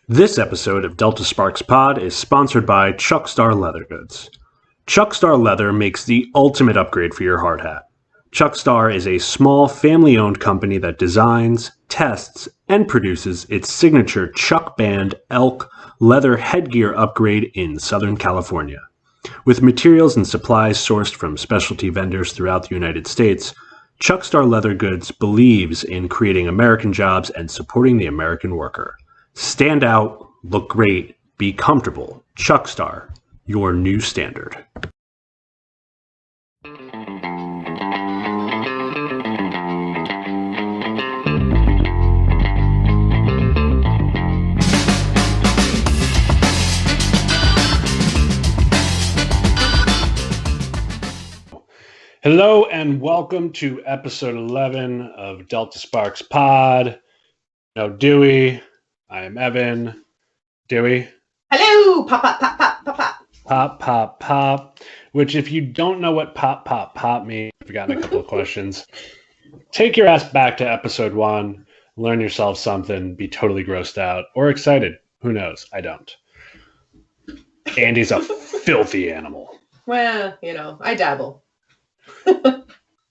This episode of Delta Sparks Pod is sponsored by Chuckstar Leather Goods. Chuckstar Leather makes the ultimate upgrade for your hard hat. Chuckstar is a small family-owned company that designs, tests, and produces its signature Chuck Band elk leather headgear upgrade in Southern California. With materials and supplies sourced from specialty vendors throughout the United States, Chuckstar Leather Goods believes in creating American jobs and supporting the American worker. Stand out, look great, be comfortable. Chuckstar, your new standard. Hello and welcome to episode 11 of Delta Sparks Pod. Dewey. I am Evan. Dewey. Hello! Pop, pop, pop, pop, pop, pop. Pop, pop, pop. Which, if you don't know what pop, pop, pop means, I've gotten a couple of questions. Take your ass back to episode 1, learn yourself something, be totally grossed out, or excited. Who knows? I don't. Andie's a filthy animal. Well, I dabble.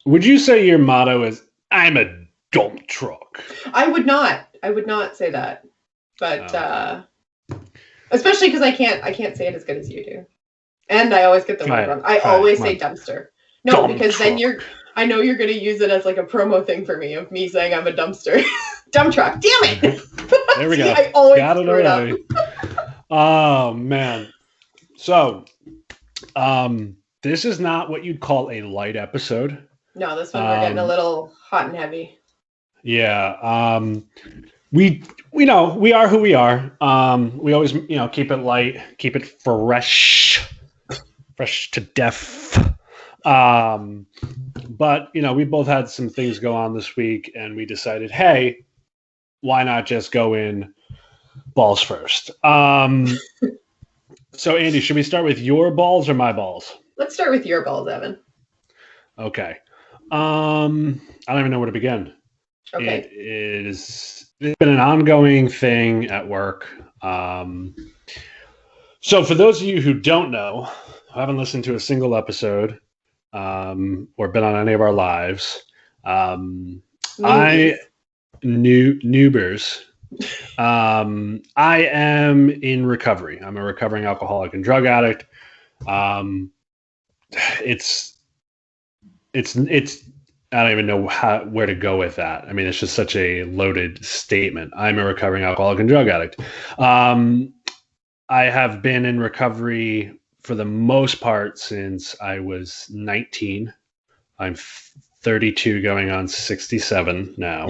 Would you say your motto is, I'm a dump truck? I would not say that. But especially because I can't say it as good as you do. And I always get the word wrong. I always say dumpster. No, dump because truck. Then I know you're gonna use it as like a promo thing for me of me saying I'm a dumpster. Dump truck. Damn it. There we go. See, I always got it already. Oh man. So this is not what you'd call a light episode. No, this one we're getting a little hot and heavy. Yeah. We know we are who we are. We always, keep it light, keep it fresh to death. But we both had some things go on this week, and we decided, hey, why not just go in balls first? So Andie, should we start with your balls or my balls? Let's start with your balls, Evan. Okay. I don't even know where to begin. Okay. It's been an ongoing thing at work. So for those of you who don't know, who haven't listened to a single episode or been on any of our lives, noobers. I am in recovery. I'm a recovering alcoholic and drug addict. It's I don't even know where to go with that. I mean, it's just such a loaded statement. I'm a recovering alcoholic and drug addict. I have been in recovery for the most part since I was 19. I'm 32 going on 67 now.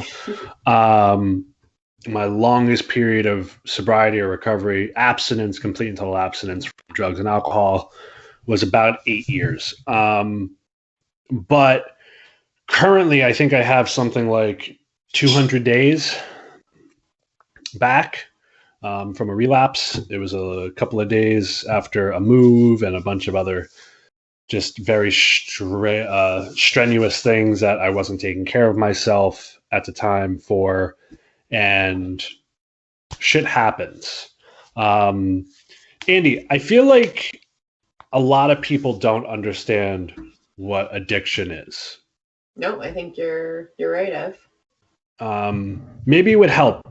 My longest period of sobriety or recovery, abstinence, complete and total abstinence from drugs and alcohol, was about 8 years. But currently, I think I have something like 200 days back from a relapse. It was a couple of days after a move and a bunch of other just very strenuous things that I wasn't taking care of myself at the time for, and shit happens. Andie, I feel like a lot of people don't understand what addiction is. No, I think you're right, Ev. Maybe it would help.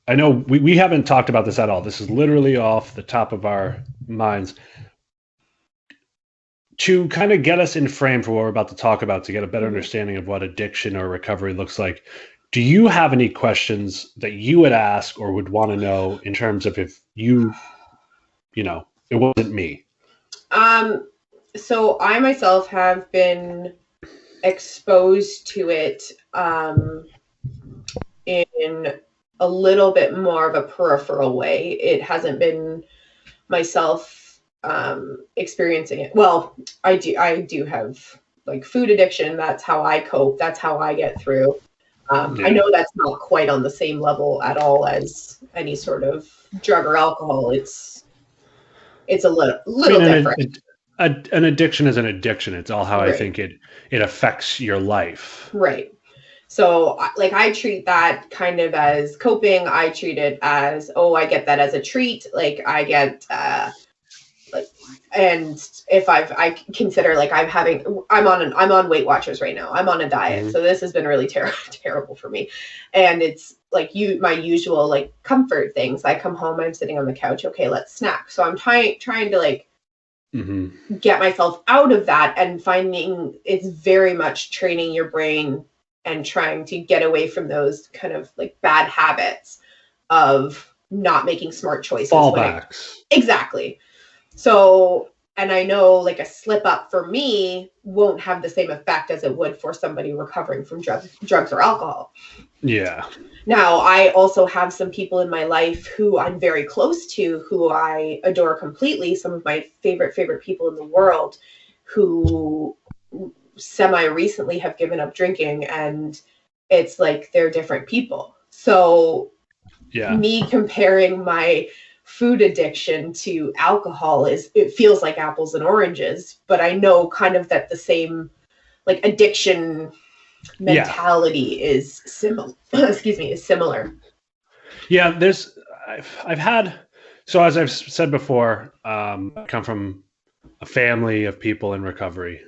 I know we haven't talked about this at all. This is literally off the top of our minds. To kind of get us in frame for what we're about to talk about, to get a better understanding of what addiction or recovery looks like, do you have any questions that you would ask or would want to know in terms of if it wasn't me? So I myself have been exposed to it in a little bit more of a peripheral way. It hasn't been myself experiencing it. Well, I do have like food addiction. That's how I cope. That's how I get through. I know that's not quite on the same level at all as any sort of drug or alcohol. It's a little different. An addiction is an addiction. It's all how I think it affects your life. Right. So like I treat that kind of as coping. I treat it as, oh, I get that as a treat. Like I get like, and if I consider like I'm on Weight Watchers right now. I'm on a diet. So this has been really terrible for me. And it's like my usual like comfort things. I come home, I'm sitting on the couch, okay, let's snack. So I'm trying to like get myself out of that, and finding it's very much training your brain and trying to get away from those kind of like bad habits of not making smart choices. Fallbacks. Exactly. So, and I know like a slip up for me won't have the same effect as it would for somebody recovering from drugs or alcohol. Yeah. Now, I also have some people in my life who I'm very close to, who I adore completely. Some of my favorite people in the world who semi-recently have given up drinking, and it's like they're different people. So me comparing my food addiction to alcohol it feels like apples and oranges, but I know kind of that the same like addiction mentality is similar. Is similar. Yeah, I've had, so as I've said before, I come from a family of people in recovery.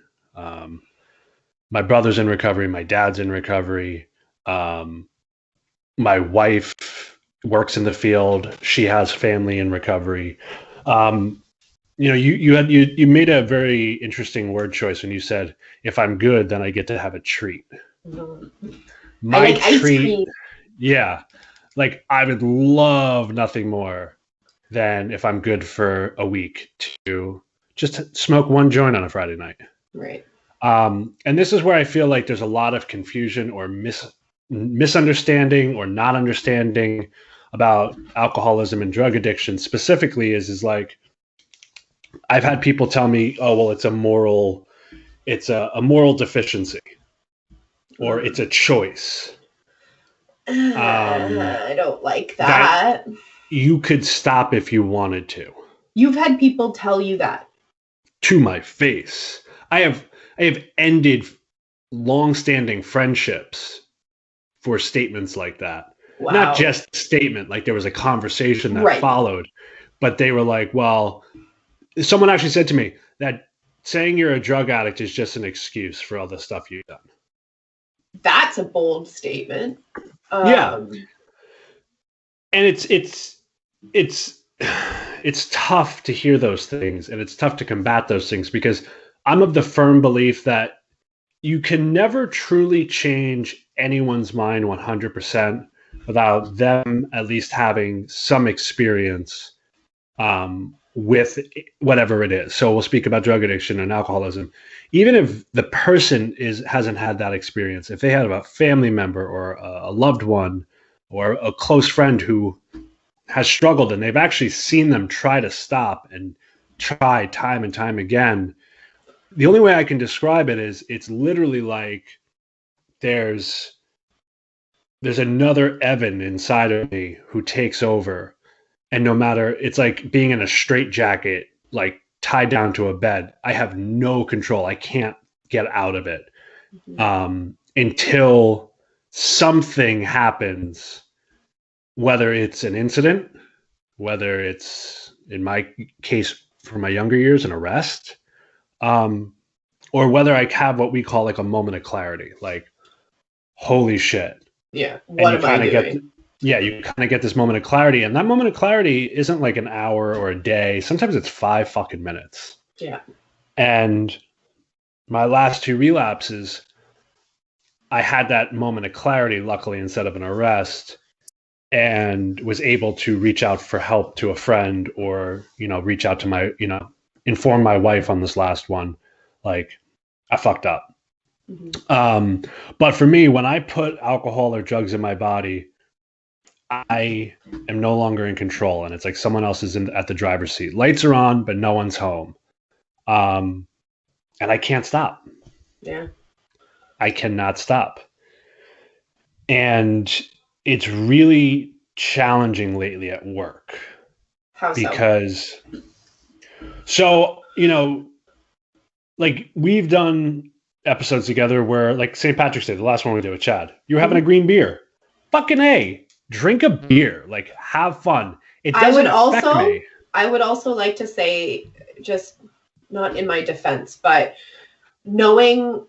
My brother's in recovery, my dad's in recovery. My wife works in the field. She has family in recovery. You made a very interesting word choice when you said, if I'm good, then I get to have a treat. My I like treat, ice cream. Yeah. Like I would love nothing more than, if I'm good for a week, to just smoke one joint on a Friday night. Right. And this is where I feel like there's a lot of confusion or misunderstanding or not understanding about alcoholism and drug addiction specifically is like, I've had people tell me, oh, well, it's a moral deficiency, or it's a choice. I don't like that. You could stop if you wanted to. You've had people tell you that? To my face. I have ended long-standing friendships for statements like that. Wow. Not just a statement, like there was a conversation that followed, but they were like, well, someone actually said to me that saying you're a drug addict is just an excuse for all the stuff you've done. That's a bold statement. Yeah. And it's tough to hear those things, and it's tough to combat those things, because I'm of the firm belief that you can never truly change anyone's mind 100% without them at least having some experience with whatever it is. So we'll speak about drug addiction and alcoholism. Even if the person hasn't had that experience, if they have a family member or a loved one or a close friend who has struggled and they've actually seen them try to stop and try time and time again, the only way I can describe it is it's literally like there's another Evan inside of me who takes over. And no matter, it's like being in a straitjacket, like tied down to a bed. I have no control. I can't get out of it until something happens, whether it's an incident, whether it's, in my case, for my younger years, an arrest, or whether I have what we call like a moment of clarity, like, holy shit. Yeah. What am I doing? You kind of get this moment of clarity, and that moment of clarity isn't like an hour or a day. Sometimes it's 5 fucking minutes. Yeah. And my last 2 relapses, I had that moment of clarity, luckily, instead of an arrest, and was able to reach out for help to a friend, or, reach out to inform my wife on this last one. Like, I fucked up. But for me, when I put alcohol or drugs in my body, I am no longer in control, and it's like someone else is at the driver's seat. Lights are on, but no one's home. And I can't stop. Yeah. I cannot stop. And it's really challenging lately at work. How so? Because, like we've done episodes together where, like St. Patrick's Day, the last one we did with Chad, you were having a green beer. Fucking A. Drink a beer. Like, have fun. It doesn't affect me. I would also like to say, just not in my defense, but knowing,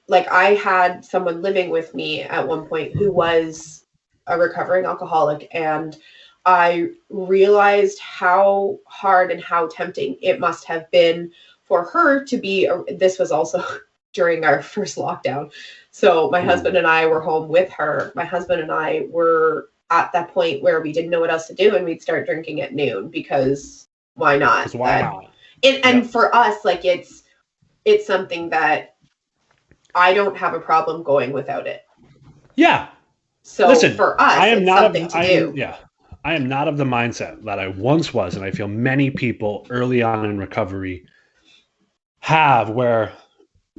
like, I had someone living with me at one point who was a recovering alcoholic, and I realized how hard and how tempting it must have been for her to be. This was also during our first lockdown. So my husband and I were home with her. My husband and I were at that point where we didn't know what else to do, and we'd start drinking at noon because why not? Why not? And for us, like, it's something that I don't have a problem going without it. Yeah. So listen, for us, I am it's not something to do. Yeah. I am not of the mindset that I once was, and I feel many people early on in recovery have, where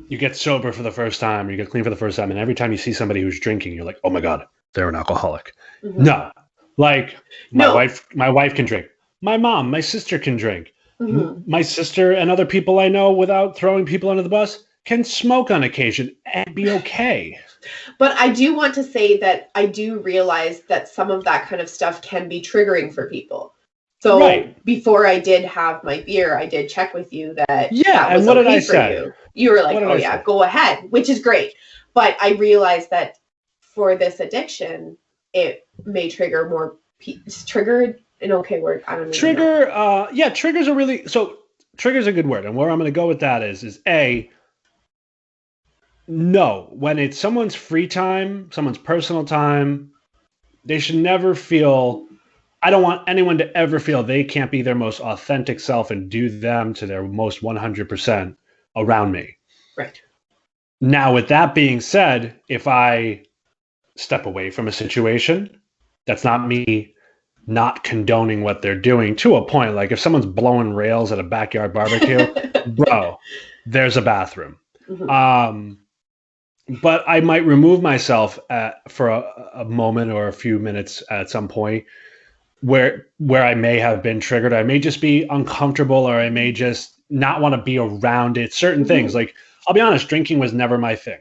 you get sober for the first time, or you get clean for the first time, and every time you see somebody who's drinking, you're like, oh my God, they're an alcoholic. Mm-hmm. No. Like, my wife can drink. My mom, my sister can drink. Mm-hmm. My sister and other people I know, without throwing people under the bus, can smoke on occasion and be okay. But I do want to say that I do realize that some of that kind of stuff can be triggering for people. So before I did have my beer, I did check with you that that was and what okay did I for say? you. You were like, oh yeah, go ahead, which is great. But I realized that for this addiction, it may trigger more. Triggered an okay word. I don't know. Trigger. Triggers are really trigger's a good word, and where I'm going to go with that is A. No, when it's someone's free time, someone's personal time, they should never feel. I don't want anyone to ever feel they can't be their most authentic self and do them to their most 100% around me. Right. Now, with that being said, if I step away from a situation, that's not me not condoning what they're doing to a point. Like, if someone's blowing rails at a backyard barbecue, bro, there's a bathroom. Mm-hmm. But I might remove myself for a moment or a few minutes at some point where I may have been triggered. I may just be uncomfortable, or I may just not want to be around it. Certain things, like, I'll be honest, drinking was never my thing.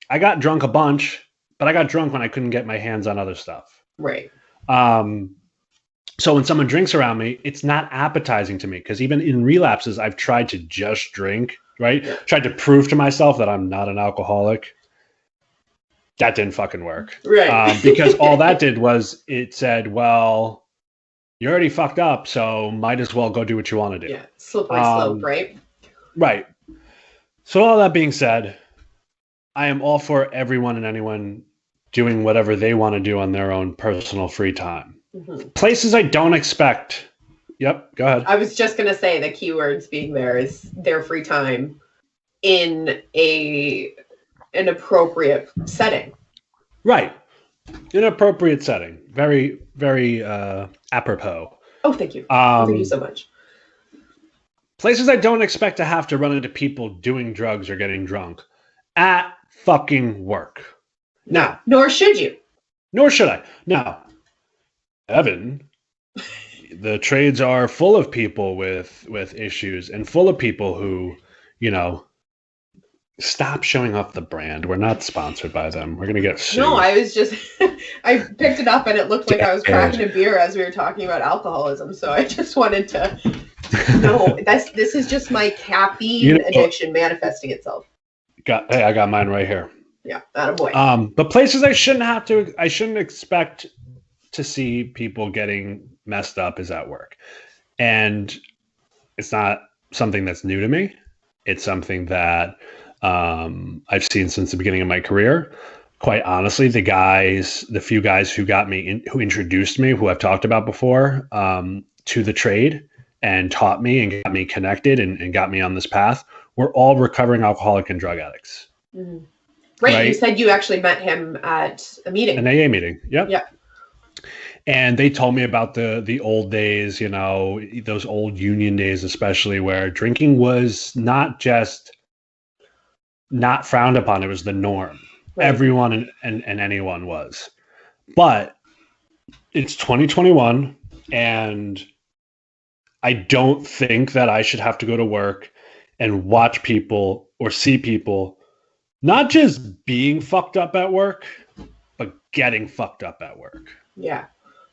I got drunk a bunch, but I got drunk when I couldn't get my hands on other stuff. Right. So when someone drinks around me, it's not appetizing to me, because even in relapses, I've tried to just drink, right? Yeah. Tried to prove to myself that I'm not an alcoholic. That didn't fucking work. Right. Because all that did was it said, well, you're already fucked up, so might as well go do what you want to do. Yeah, slippery slope, right? Right. So all that being said, I am all for everyone and anyone doing whatever they want to do on their own personal free time. Mm-hmm. Places I don't expect. Yep, go ahead. I was just going to say the keywords being there is their free time in an appropriate setting. Right. Inappropriate setting. Very, very apropos. Oh, thank you. Thank you so much. Places I don't expect to have to run into people doing drugs or getting drunk. At fucking work. Now. Nor should you. Nor should I. Now, Evan, the trades are full of people with issues, and full of people who, stop showing off the brand. We're not sponsored by them. We're going to get sued. No, I was just, I picked it up and it looked like I was cracking a beer as we were talking about alcoholism. So I just wanted to, this is just my caffeine addiction manifesting itself. Hey, I got mine right here. Yeah, attaboy. But places I shouldn't expect to see people getting messed up is at work. And it's not something that's new to me. It's something that I've seen since the beginning of my career. Quite honestly, the few guys who got me who introduced me, who I've talked about before, to the trade and taught me and got me connected and got me on this path, were all recovering alcoholic and drug addicts. Mm-hmm. Right. You said you actually met him at a meeting. An AA meeting. Yep. Yeah. And they told me about the old days, those old union days, especially, where drinking was not just not frowned upon. It was the norm. Right. Everyone and anyone was. But it's 2021, and I don't think that I should have to go to work and watch people or see people not just being fucked up at work, but getting fucked up at work. Yeah,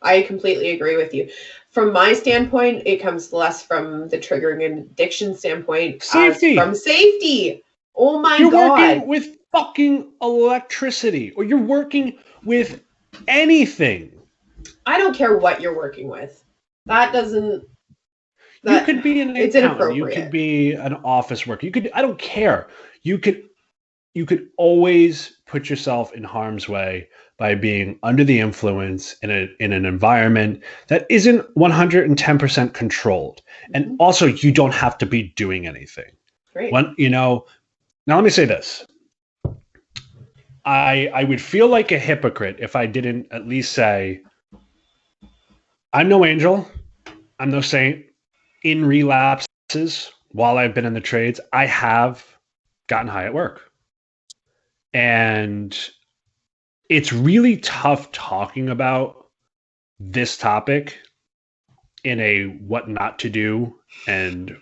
I completely agree with you. From my standpoint, it comes less from the triggering and addiction standpoint Safety. as from safety. Oh my You're God. working with fucking electricity, or you're working with anything. I don't care what you're working with. That doesn't. You could be an it's accountant. You inappropriate. could be an office worker. You could. I don't care. You could always put yourself in harm's way by being under the influence in an environment that isn't 110% controlled. And also, you don't have to be doing anything. Great. Now let me say this. I would feel like a hypocrite if I didn't at least say, I'm no angel. I'm no saint. In relapses, while I've been in the trades, I have gotten high at work. And it's really tough talking about this topic in a what not to do. And,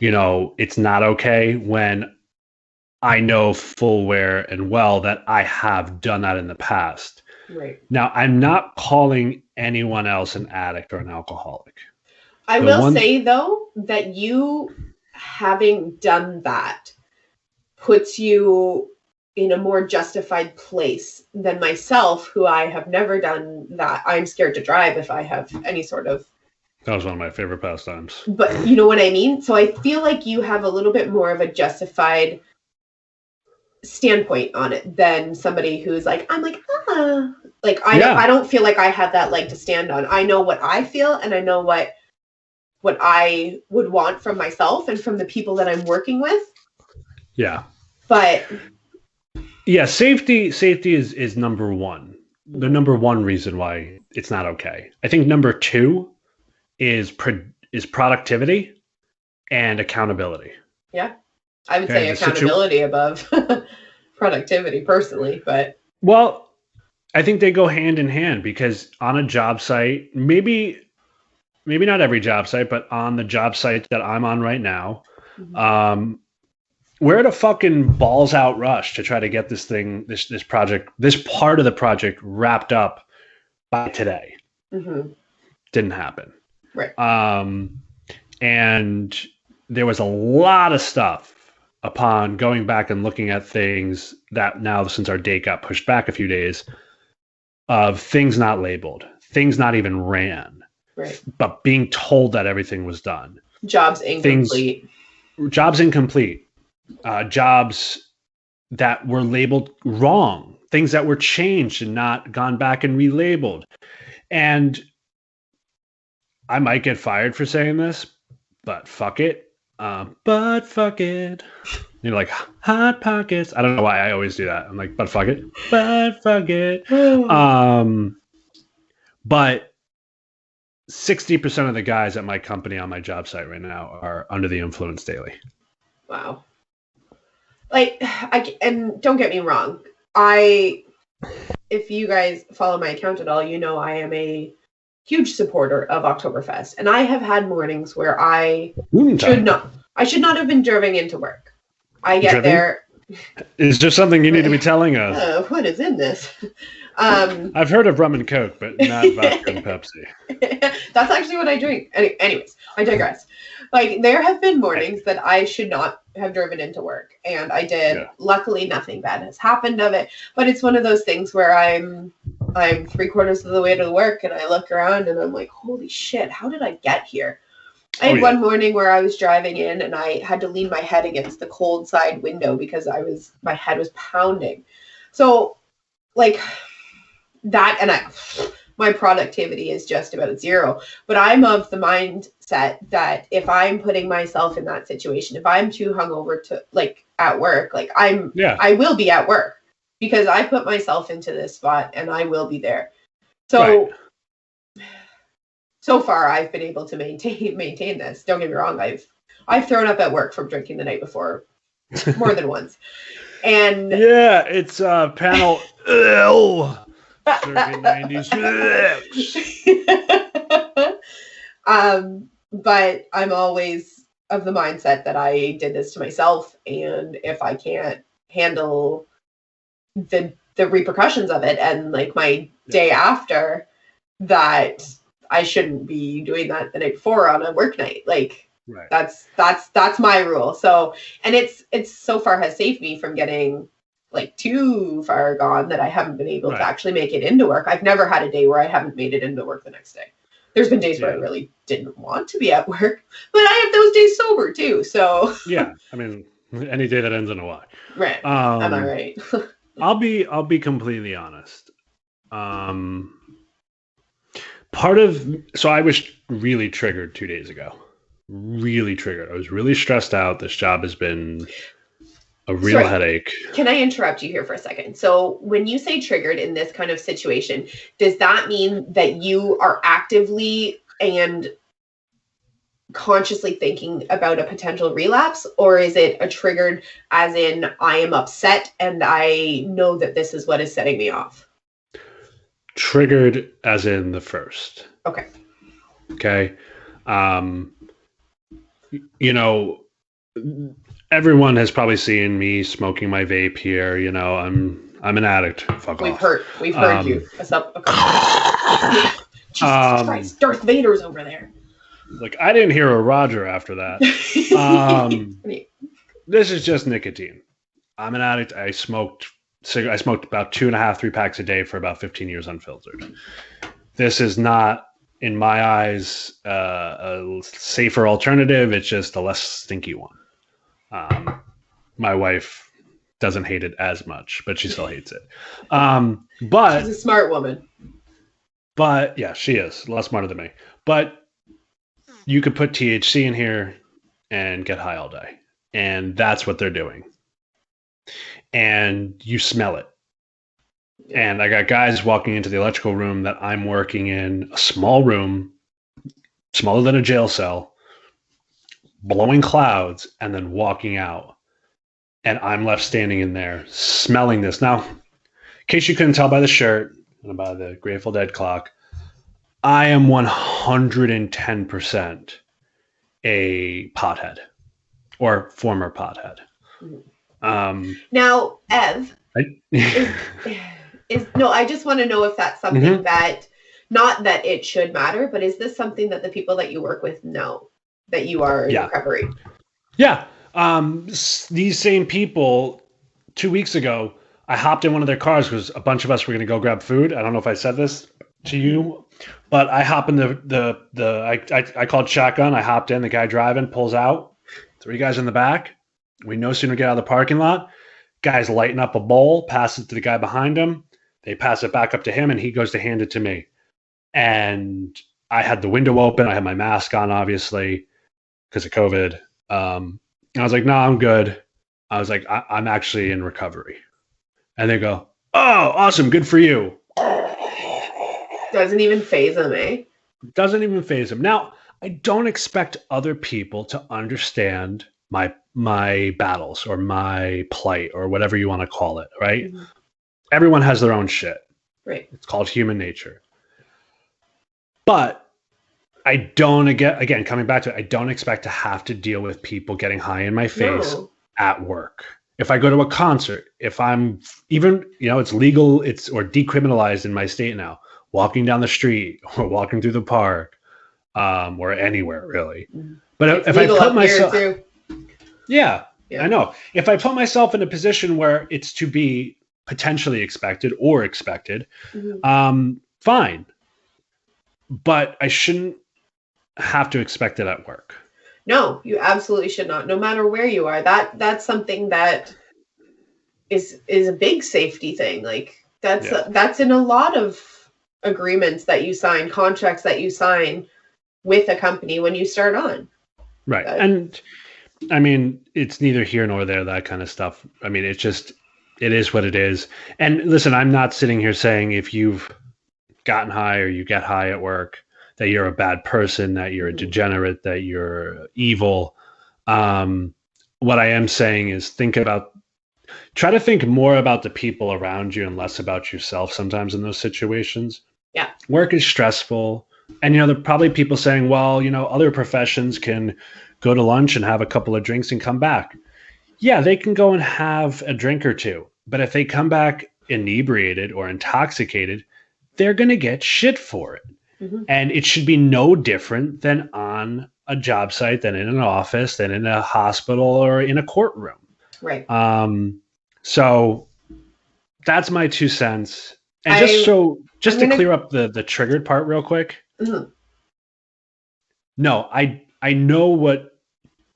it's not okay when I know full well and well that I have done that in the past. Right. Now, I'm not calling anyone else an addict or an alcoholic. I will say, though, that you having done that puts you in a more justified place than myself, who I have never done that. I'm scared to drive if I have any sort of... That was one of my favorite pastimes. But you know what I mean? So I feel like you have a little bit more of a justified standpoint on it than somebody who's like, I'm like, I don't feel like I have that leg to stand on. I know what I feel, and I know what I would want from myself and from the people that I'm working with. Yeah. But yeah, safety is number one. The number one reason why it's not okay. I think number two is productivity and accountability. Yeah. I would say accountability above productivity personally, but well, I think they go hand in hand, because on a job site, maybe not every job site, but on the job site that I'm on right now, we're at a fucking balls out rush to try to get this thing, this project, this part of the project wrapped up by today. Didn't happen. Right. And there was a lot of stuff upon going back and looking at things that now, since our date got pushed back a few days, of things not labeled, things not even ran. Right. But being told that everything was done. Jobs incomplete. Jobs that were labeled wrong. Things that were changed and not gone back and relabeled. And I might get fired for saying this, but fuck it. But fuck it. Like hot pockets. I don't know why I always do that. I'm like, but fuck it. But fuck it. But 60% of the guys at my company on my job site right now are under the influence daily. Wow. And don't get me wrong. If you guys follow my account at all, you know I am a huge supporter of Oktoberfest. And I have had mornings where I should not have been driving into work. I get there. Is there something you need to be telling us? What is in this? I've heard of rum and Coke, but not vodka and Pepsi. That's actually what I drink. Anyways, I digress. There have been mornings that I should not have driven into work, and I did. Yeah. Luckily, nothing bad has happened of it. But it's one of those things where I'm 3/4 of the way to work, and I look around, and I'm like, holy shit, how did I get here? I had one morning where I was driving in, and I had to lean my head against the cold side window because my head was pounding. So, that, and my productivity is just about zero. But I'm of the mindset that if I'm putting myself in that situation, if I'm too hungover to at work, I will be at work because I put myself into this spot and I will be there. So, so far I've been able to maintain this. Don't get me wrong. I've thrown up at work from drinking the night before more than once. And yeah, it's panel Circuit 96. But I'm always of the mindset that I did this to myself, and if I can't handle the repercussions of it, and like my day after, that I shouldn't be doing that the night before on a work night. Like Right. That's my rule. So, and it's so far has saved me from getting like too far gone that I haven't been able to actually make it into work. I've never had a day where I haven't made it into work the next day. There's been days where I really didn't want to be at work, but I have those days sober too. So yeah, I mean, any day that ends in a Y. Right. Am I right? I'll be completely honest. So I was really triggered 2 days ago. Really triggered. I was really stressed out. This job has been a real headache. Can I interrupt you here for a second? So when you say triggered in this kind of situation, does that mean that you are actively and consciously thinking about a potential relapse, or is it a triggered as in I am upset and I know that this is what is setting me off? Triggered as in the first. Okay. You know, everyone has probably seen me smoking my vape here. You know, I'm an addict. Fuck off. We've heard you. Jesus Christ, Darth Vader's over there. Like, I didn't hear a Roger after that. This is just nicotine. I'm an addict. I smoked about 2.5, 3 packs a day for about 15 years unfiltered. This is not, in my eyes, a safer alternative. It's just a less stinky one. My wife doesn't hate it as much, but she still hates it. But she's a smart woman. But yeah, she is a lot smarter than me. But you could put THC in here and get high all day. And that's what they're doing. And you smell it. And I got guys walking into the electrical room that I'm working in, a small room, smaller than a jail cell, blowing clouds, and then walking out. And I'm left standing in there smelling this. Now, in case you couldn't tell by the shirt and by the Grateful Dead clock, I am 110% a pothead or former pothead. Now, Ev, I just want to know if that's something that, not that it should matter, but is this something that the people that you work with know that you are in recovery? Yeah. These same people, 2 weeks ago, I hopped in one of their cars because a bunch of us were going to go grab food. I don't know if I said this to you, but I hop in I called shotgun. I hopped in, the guy driving pulls out, 3 guys in the back. We no sooner get out of the parking lot, guys lighting up a bowl, pass it to the guy behind him. They pass it back up to him and he goes to hand it to me. And I had the window open. I had my mask on, obviously, because of COVID. And I was like, no, I'm good. I was like, I'm actually in recovery. And they go, oh, awesome. Good for you. Doesn't even faze them, eh? Doesn't even faze them. Now, I don't expect other people to understand my battles or my plight or whatever you want to call it, right? Mm-hmm. Everyone has their own shit. Right. It's called human nature. But I don't, again, coming back to it, I don't expect to have to deal with people getting high in my face at work. If I go to a concert, if I'm even, it's legal, or decriminalized in my state now, walking down the street or walking through the park, or anywhere really. But if I put myself, yeah, I know. If I put myself in a position where it's to be potentially expected, fine. But I shouldn't have to expect it at work. No, you absolutely should not. No matter where you are, that's something that is a big safety thing. Like that's in a lot of agreements that you sign, contracts that you sign with a company when you start on. Right. And I mean, it's neither here nor there, that kind of stuff. I mean, it is what it is. And listen, I'm not sitting here saying if you've gotten high or you get high at work that you're a bad person, that you're a degenerate, that you're evil. What I am saying is try to think more about the people around you and less about yourself sometimes in those situations. Yeah. Work is stressful. And, there are probably people saying, well, other professions can go to lunch and have a couple of drinks and come back. Yeah, they can go and have a drink or two. But if they come back inebriated or intoxicated, they're going to get shit for it. Mm-hmm. And it should be no different than on a job site, than in an office, than in a hospital or in a courtroom. Right. So that's my 2 cents. And just to clear up the triggered part real quick. Mm-hmm. No, I know what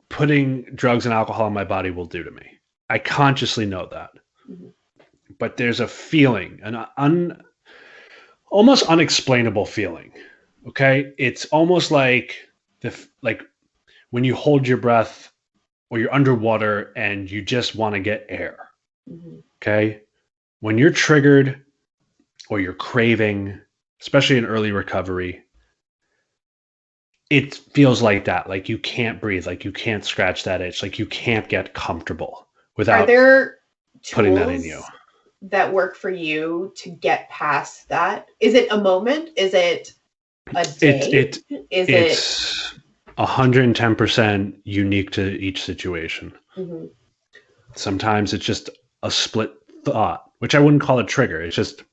putting drugs and alcohol in my body will do to me. I consciously know that. Mm-hmm. But there's a feeling, an almost unexplainable feeling. Okay? It's almost like when you hold your breath or you're underwater and you just want to get air. Mm-hmm. Okay? When you're triggered or you're craving, especially in early recovery, it feels like that. Like you can't breathe, like you can't scratch that itch, like you can't get comfortable without putting that in you. That work for you to get past that? Is it a moment? Is it a day? It's 110% unique to each situation. Mm-hmm. Sometimes it's just a split thought, which I wouldn't call a trigger. It's just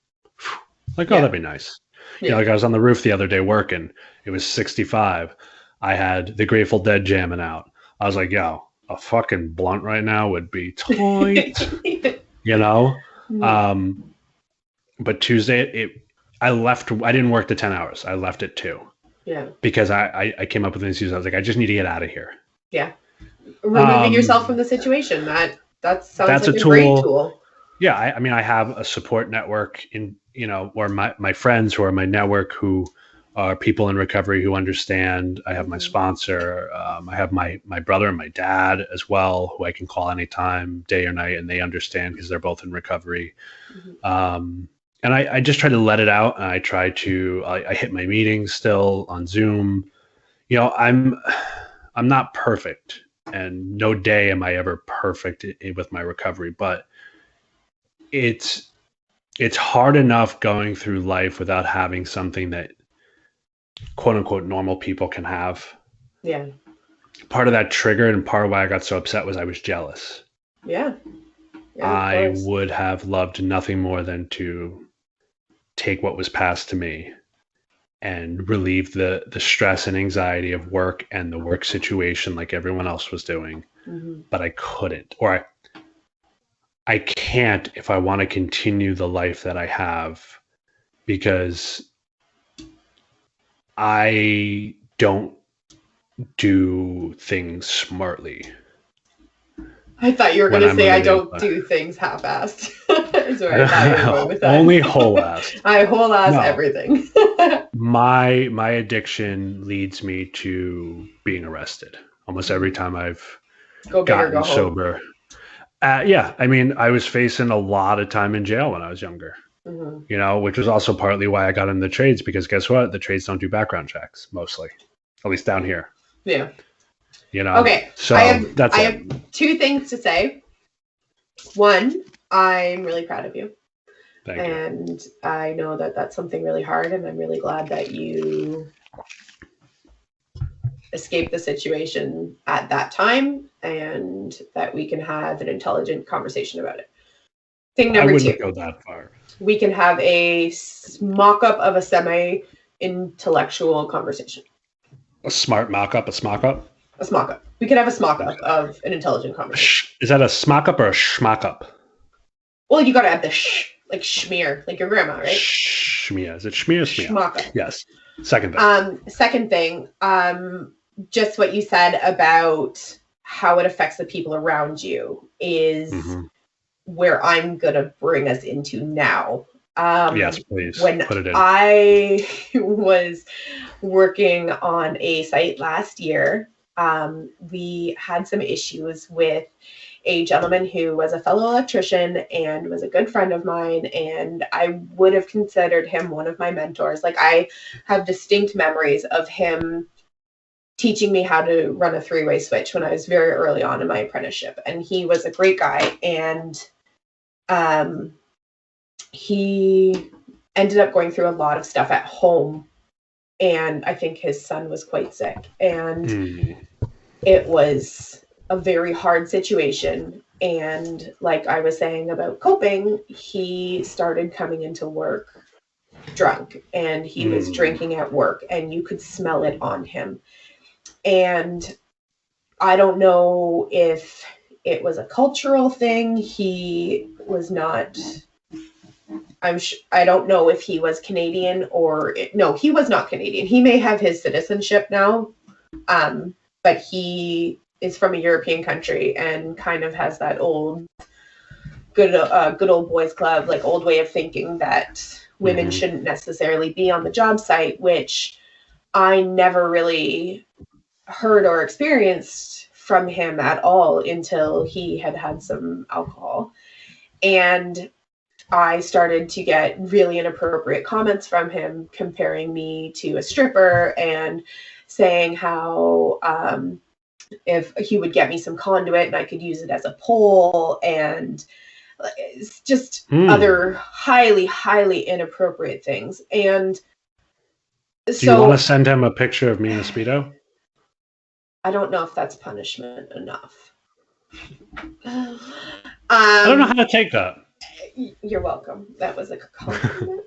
like, oh, that'd be nice. Yeah. You know, like I was on the roof the other day working. It was 65. I had the Grateful Dead jamming out. I was like, yo, a fucking blunt right now would be tight. You know? Mm. But Tuesday, I left. I didn't work the 10 hours. I left at 2. Yeah. Because I came up with an excuse. I was like, I just need to get out of here. Yeah. Removing yourself from the situation. That sounds like a great tool. Yeah. I mean, I have a support network where my friends who are my network, who are people in recovery who understand. I have my sponsor. I have my brother and my dad as well, who I can call anytime, day or night, and they understand because they're both in recovery. Mm-hmm. And I just try to let it out, and I hit my meetings still on Zoom. You know, I'm not perfect, and no day am I ever perfect with my recovery, but it's hard enough going through life without having something that quote unquote normal people can have. Yeah. Part of that trigger and part of why I got so upset was I was jealous. Yeah. I would have loved nothing more than to take what was passed to me and relieve the stress and anxiety of work and the work situation like everyone else was doing. Mm-hmm. But I couldn't, or I can't if I want to continue the life that I have, because I don't do things smartly. I thought you were going to say I don't do things half-assed. So I thought you were going with that. Only whole-assed. I whole-ass everything. My addiction leads me to being arrested. Almost every time I've gotten sober. Yeah, I mean, I was facing a lot of time in jail when I was younger. Mm-hmm. You know, which was also partly why I got into the trades, because guess what? The trades don't do background checks, mostly. At least down here. Yeah. You know? Okay. So I have 2 things to say. One, I'm really proud of you. Thank you. And I know that that's something really hard, and I'm really glad that you escaped the situation at that time and that we can have an intelligent conversation about it. Thing number 2. I wouldn't go that far. We can have a mock-up of a semi-intellectual conversation. A smart mock-up? A smock-up? A smock-up. We could have a smock-up of an intelligent conversation. Is that a smock-up or a schmock-up? Well, you got to add the like schmear, like your grandma, right? Schmear. Is it schmear or schmear? Schmock-up. Yes. Second thing. Second thing, just what you said about how it affects the people around you is where I'm going to bring us into now. Yes, please. When put it in. I was working on a site last year, we had some issues with a gentleman who was a fellow electrician and was a good friend of mine, and I would have considered him one of my mentors. Like, I have distinct memories of him teaching me how to run a 3-way switch when I was very early on in my apprenticeship, and he was a great guy. And he ended up going through a lot of stuff at home, and I think his son was quite sick, and it was a very hard situation. And like I was saying about coping, he started coming into work drunk, and he was drinking at work, and you could smell it on him. And I don't know if it was a cultural thing. He was not. I don't know if he was Canadian or no. He was not Canadian. He may have his citizenship now, but he is from a European country and kind of has that good old boys club, like old way of thinking that women shouldn't necessarily be on the job site, which I never really heard or experienced from him at all until he had some alcohol. And I started to get really inappropriate comments from him, comparing me to a stripper and saying how if he would get me some conduit and I could use it as a pole, and it's just other highly, highly inappropriate things. And do you want to send him a picture of me in a Speedo? I don't know if that's punishment enough. I don't know how to take that. You're welcome. That was a compliment.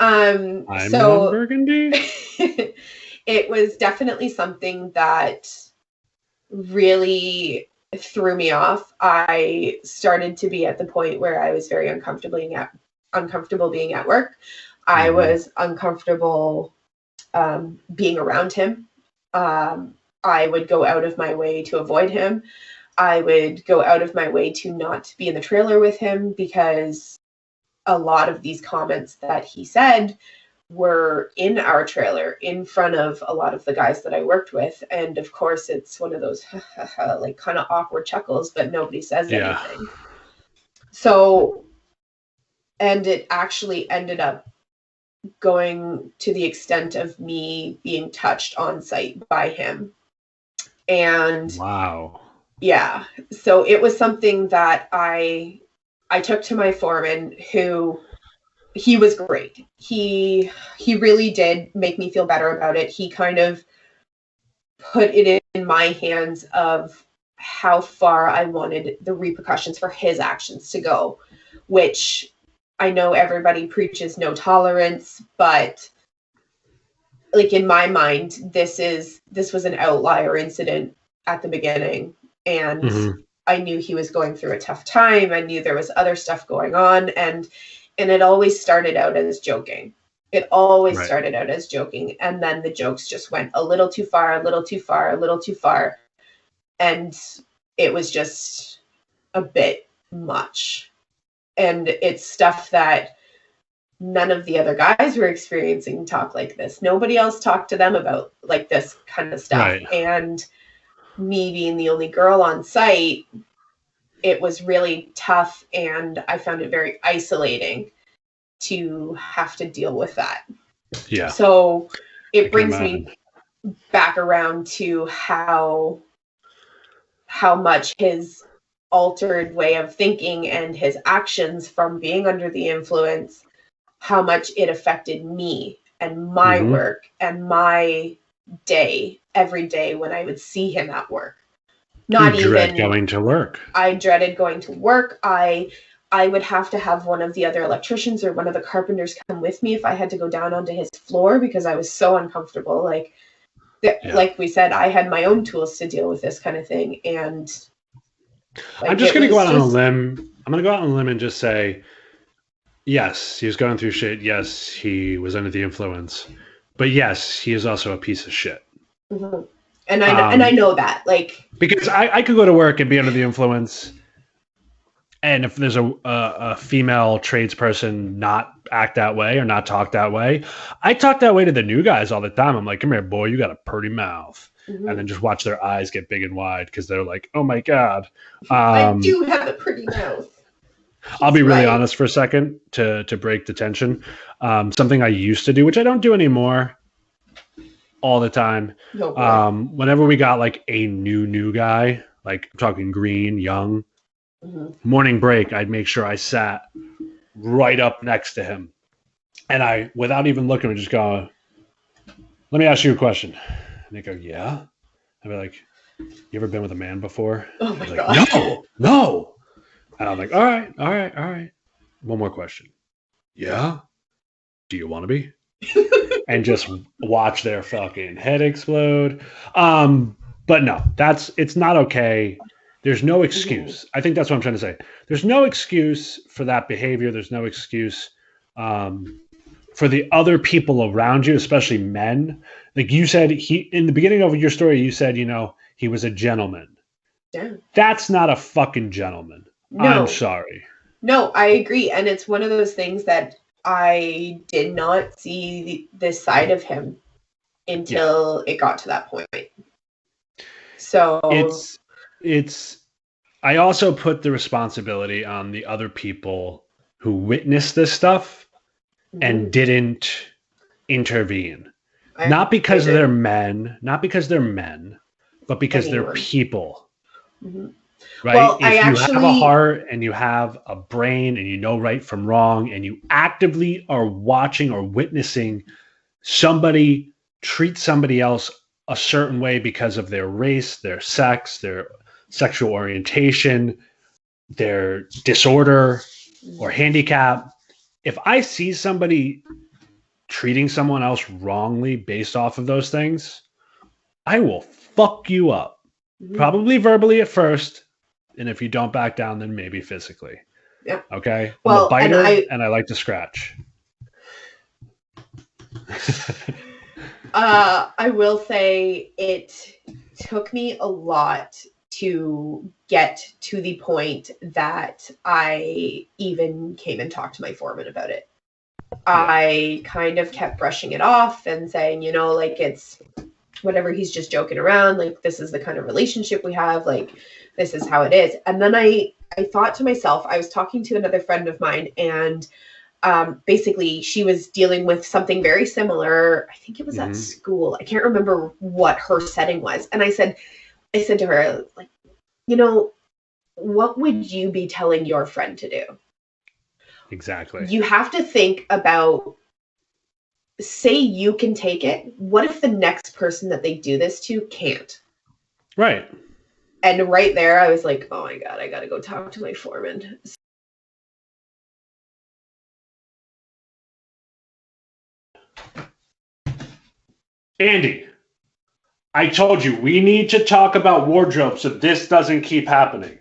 I'm on Burgundy. It was definitely something that really threw me off. I started to be at the point where I was very uncomfortable being at work. I was uncomfortable being around him. I would go out of my way to avoid him. I would go out of my way to not be in the trailer with him, because a lot of these comments that he said were in our trailer in front of a lot of the guys that I worked with. And of course, it's one of those like kind of awkward chuckles, but nobody says anything. So, and it actually ended up going to the extent of me being touched on site by him. And wow. Yeah. So it was something that I took to my foreman, who he was great. He really did make me feel better about it. He kind of put it in my hands of how far I wanted the repercussions for his actions to go, which I know everybody preaches no tolerance, but like in my mind, this was an outlier incident at the beginning. And I knew he was going through a tough time. I knew there was other stuff going on. And it always started out as joking. It always started out as joking. And then the jokes just went a little too far, a little too far, a little too far. And it was just a bit much. And it's stuff that none of the other guys were experiencing talk like this. Nobody else talked to them about like this kind of stuff. Right. And me being the only girl on site, it was really tough, and I found it very isolating to have to deal with that. Yeah. So it brings me back around to how much his altered way of thinking and his actions from being under the influence, how much it affected me and my work and my day every day when I would see him at work. Not you dread going to work. I dreaded going to work. I would have to have one of the other electricians or one of the carpenters come with me if I had to go down onto his floor, because I was so uncomfortable. Like we said, I had my own tools to deal with this kind of thing. And like, I'm just going to go out on a limb. I'm going to go out on a limb and just say, yes, he was going through shit. Yes, he was under the influence. But yes, he is also a piece of shit. Mm-hmm. And I know that, like, because I could go to work and be under the influence, and if there's a female tradesperson not act that way or not talk that way, I talk that way to the new guys all the time. I'm like, come here, boy, you got a pretty mouth. And then just watch their eyes get big and wide because they're like, oh my God. I do have a pretty mouth. I'll be really honest for a second to break the tension. Something I used to do, which I don't do anymore all the time. Whenever we got like a new guy, like I'm talking green, young, morning break, I'd make sure I sat right up next to him. And I, without even looking, would just go, let me ask you a question. And they go, yeah. I'd be like, You ever been with a man before? Oh my He's God. like, no. And I'm like, all right. One more question. Yeah? Do you want to be? And just watch their fucking head explode. But no, it's not okay. There's no excuse. I think that's what I'm trying to say. There's no excuse for that behavior. There's no excuse for the other people around you, especially men. Like you said, in the beginning of your story, you said, he was a gentleman. Yeah. That's not a fucking gentleman. No. I'm sorry. No, I agree. And it's one of those things that I did not see this side of him until it got to that point. So I also put the responsibility on the other people who witnessed this stuff and didn't intervene. Not because they're men, but because they're people. Mm-hmm. Right? Well, if you have a heart and you have a brain and you know right from wrong and you actively are watching or witnessing somebody treat somebody else a certain way because of their race, their sex, their sexual orientation, their disorder or handicap. If I see somebody treating someone else wrongly based off of those things, I will fuck you up. Probably verbally at first. And if you don't back down, then maybe physically. Yeah. Okay? Well, I'm a biter and I like to scratch. I will say it took me a lot to get to the point that I even came and talked to my foreman about it. Yeah. I kind of kept brushing it off and saying, like, it's whatever, he's just joking around. Like, this is the kind of relationship we have. Like, this is how it is. And then I thought to myself, I was talking to another friend of mine, and basically she was dealing with something very similar. I think it was at school. I can't remember what her setting was. And I said to her, like, what would you be telling your friend to do? Exactly. You have to think about, say you can take it. What if the next person that they do this to can't? Right. And right there, I was like, oh my God, I got to go talk to my foreman. Andie, I told you, we need to talk about wardrobe so this doesn't keep happening.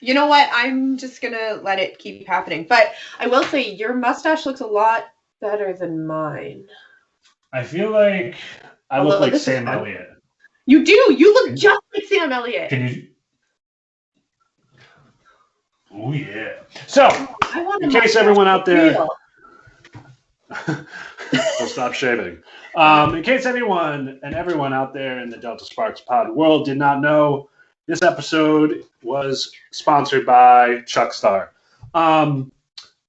You know what? I'm just going to let it keep happening. But I will say, your mustache looks a lot better than mine. I feel like I look like Sam Elliott. You do. You look just like Sam Elliott. Can you? Oh, yeah. So, in case everyone out there... We'll stop shaving. In case everyone out there in the Delta Sparks Pod world did not know, this episode was sponsored by Chuck Star.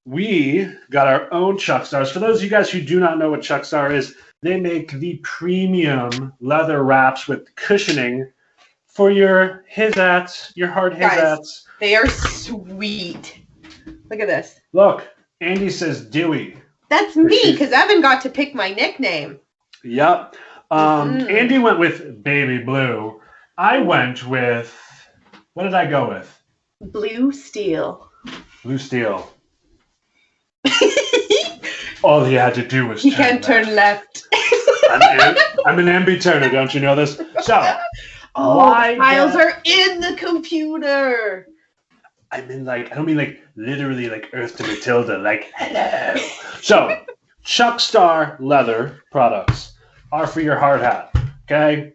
We got our own Chuck Stars. For those of you guys who do not know what Chuck Star is, they make the premium leather wraps with cushioning for your his-ats, your hard his-ats. They are sweet. Look at this. Look, Andie says Dewey. That's me, because Evan got to pick my nickname. Yep. Andie went with Baby Blue. I went with... What did I go with? Blue Steel. Blue Steel. All he had to do was he can't turn left. I'm an ambi-turner, don't you know this? So, files are in the computer. I don't mean literally like Earth to Matilda, like, hello. So, Chuck Star leather products are for your hard hat, okay?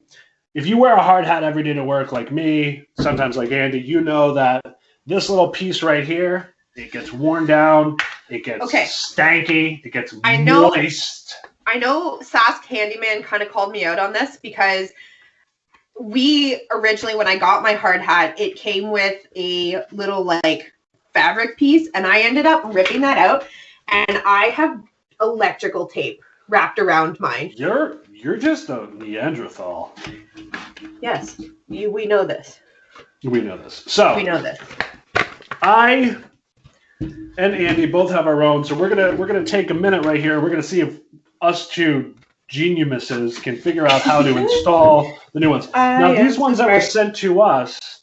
If you wear a hard hat every day to work like me, sometimes like Andie, you know that this little piece right here, it gets worn down, it gets stanky, it gets moist. I know Sask Handyman kind of called me out on this because we originally, when I got my hard hat, it came with a little fabric piece, and I ended up ripping that out, and I have electrical tape wrapped around mine. You're just a Neanderthal. Yes, we know this. We know this. So we know this. I and Andie both have our own, so we're gonna take a minute right here. We're gonna see if us two geniuses can figure out how to install the new ones. Now, these ones that were sent to us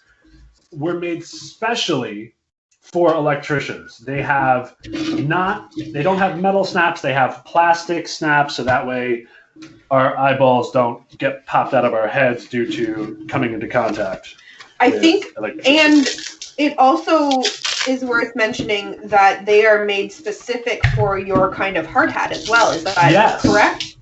were made specially for electricians. They don't have metal snaps, they have plastic snaps, so that way our eyeballs don't get popped out of our heads due to coming into contact. I think, and it also is worth mentioning that they are made specific for your kind of hard hat as well. Is that correct?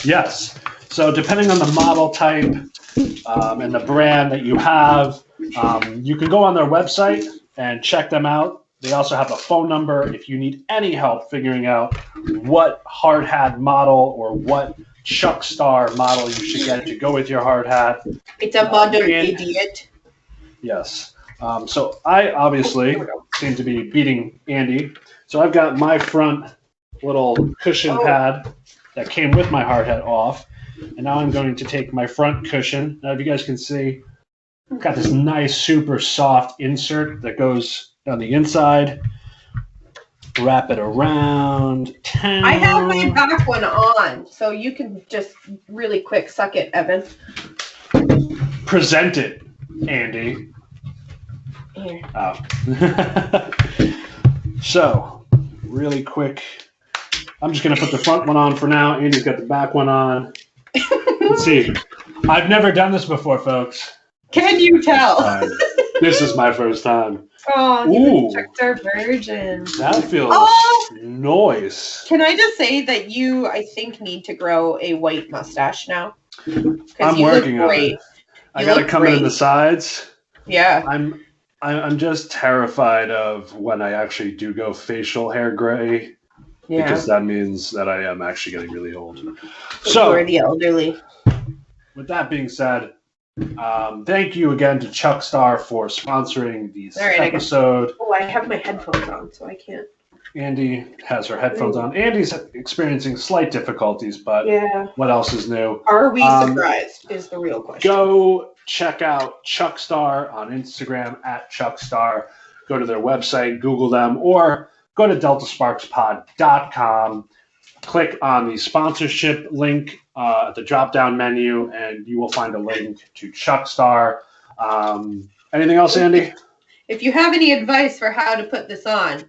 Yes. So depending on the model type and the brand that you have, you can go on their website and check them out. They also have a phone number if you need any help figuring out what hard hat model or what Chuck Star model you should get to go with your hard hat. It's a modern idiot. Yes. So I obviously seem to be beating Andie. So I've got my front little cushion pad that came with my hard hat off. And now I'm going to take my front cushion. Now, if you guys can see, I've got this nice, super soft insert that goes on the inside. Wrap it around. I have my back one on, so you can just really quick suck it, Evan. Present it, Andie. Here. Oh. So, really quick. I'm just going to put the front one on for now. Andie's got the back one on. Let's see. I've never done this before, folks. Can you tell? This is my first time. Oh, you checked our virgin. That feels nice. Can I just say that you, I think, need to grow a white mustache now? I'm working on it. I got to come in the sides. Yeah. I'm just terrified of when I actually do go facial hair gray. Yeah. Because that means that I am actually getting really old. So, you're the elderly. With that being said, thank you again to Chuck Star for sponsoring this episode. I have my headphones on, so I can't. Andie has her headphones on. Andie's experiencing slight difficulties, but what else is new? Are we surprised is the real question. Go check out Chuck Star on Instagram at Chuck Star. Go to their website, Google them, or go to deltasparkspod.com. Click on the sponsorship link at the drop-down menu, and you will find a link to Chuck Star. Anything else, Andie? If you have any advice for how to put this on,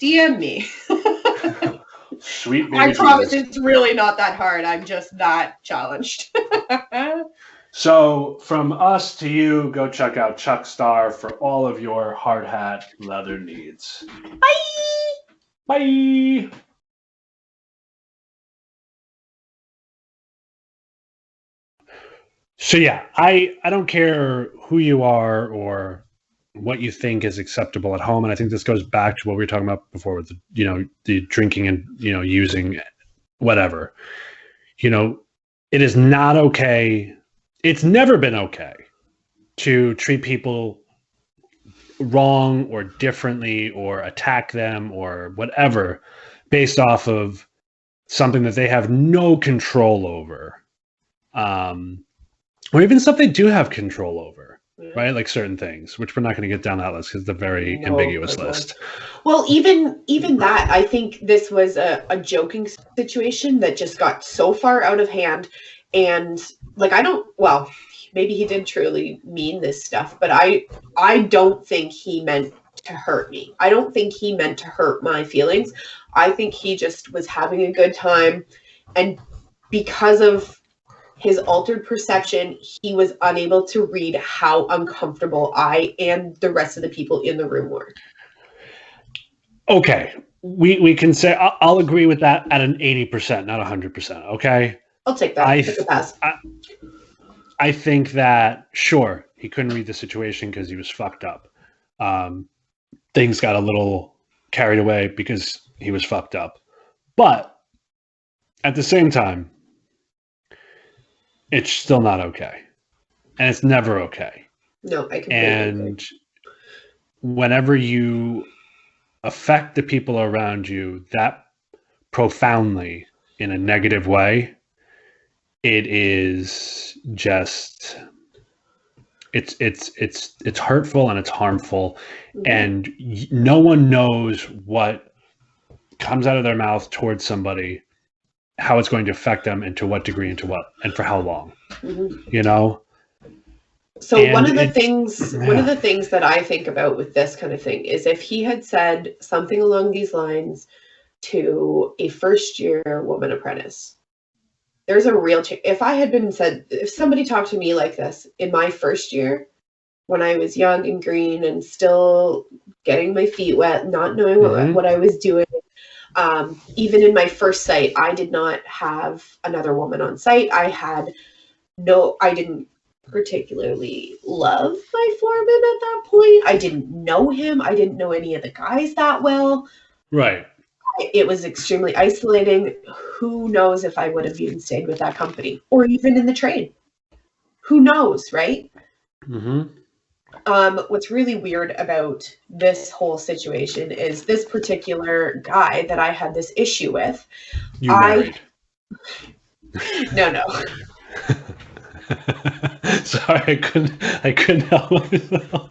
DM me. Sweet baby. I promise it's really not that hard. I'm just that challenged. So from us to you, go check out Chuck Star for all of your hard hat leather needs. Bye! Bye! So yeah, I don't care who you are or what you think is acceptable at home, and I think this goes back to what we were talking about before with the drinking and using whatever. It is not okay. It's never been okay to treat people wrong or differently or attack them or whatever based off of something that they have no control over. Or even stuff they do have control over, right? Like certain things, which we're not going to get down that list because it's a very ambiguous list. Well, even that, I think this was a joking situation that just got so far out of hand. And maybe he did truly mean this stuff, but I don't think he meant to hurt me. I don't think he meant to hurt my feelings. I think he just was having a good time. And because of his altered perception, he was unable to read how uncomfortable I and the rest of the people in the room were. Okay. We can say, I'll agree with that at an 80%, not 100%. Okay. I'll take that. Take a pass. I think that, sure, he couldn't read the situation because he was fucked up. Things got a little carried away because he was fucked up. But at the same time, it's still not okay. And it's never okay. No, I completely agree. Whenever you affect the people around you that profoundly in a negative way, it is just it's hurtful and it's harmful. Mm-hmm. And no one knows what comes out of their mouth towards somebody how it's going to affect them and to what degree and to what and for how long. Mm-hmm. You know? So And one of the things that I think about with this kind of thing is if he had said something along these lines to a first year woman apprentice, there's a real chance. If somebody talked to me like this in my first year, when I was young and green and still getting my feet wet, not knowing what I was doing, even in my first site, I did not have another woman on site. I didn't particularly love my foreman at that point. I didn't know him. I didn't know any of the guys that well. Right. It was extremely isolating. Who knows if I would have even stayed with that company or even in the trade? Who knows, right? Mm-hmm. What's really weird about this whole situation is this particular guy that I had this issue with. You married. No. Sorry, I couldn't help myself.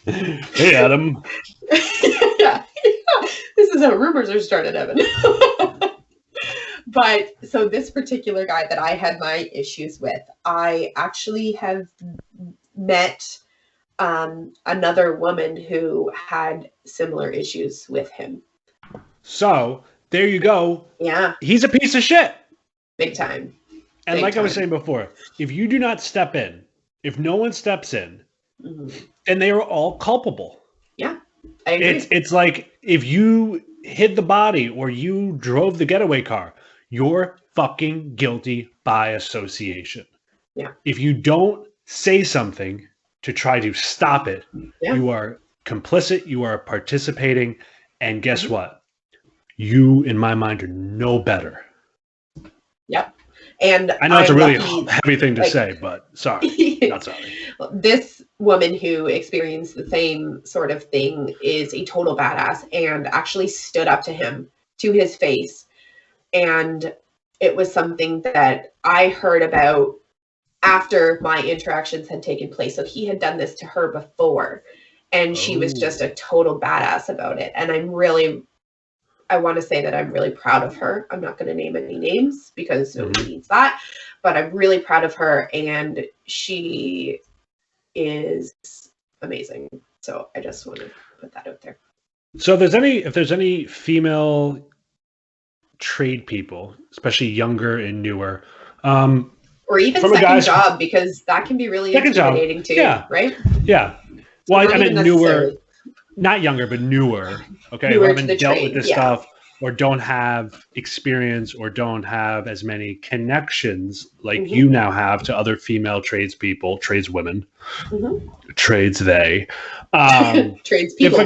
Hey, Adam. Yeah. This is how rumors are started, Evan. But so this particular guy that I had my issues with, I actually have met another woman who had similar issues with him. So there you go. Yeah. He's a piece of shit. Big time. And like I was saying before, if you do not step in, if no one steps in, then they are all culpable. Yeah, I agree. It's like if you hid the body or you drove the getaway car, you're fucking guilty by association. Yeah. If you don't say something to try to stop it, you are complicit, you are participating, and guess what? You, in my mind, are no better. Yep. And I know it's a really heavy thing to say, but sorry. Not sorry. This woman who experienced the same sort of thing is a total badass and actually stood up to him to his face. And it was something that I heard about after my interactions had taken place. So he had done this to her before, and she was just a total badass about it. And I want to say that I'm really proud of her. I'm not going to name any names because nobody needs that, but I'm really proud of her, and she is amazing. So I just want to put that out there. So if there's any female trade people, especially younger and newer, or even second job, because that can be really intimidating too, right? Yeah. Well, I mean newer. Not younger, but newer. Okay, who haven't dealt with this stuff, or don't have experience, or don't have as many connections like you now have to other female tradespeople, tradeswomen, trades they. Tradespeople.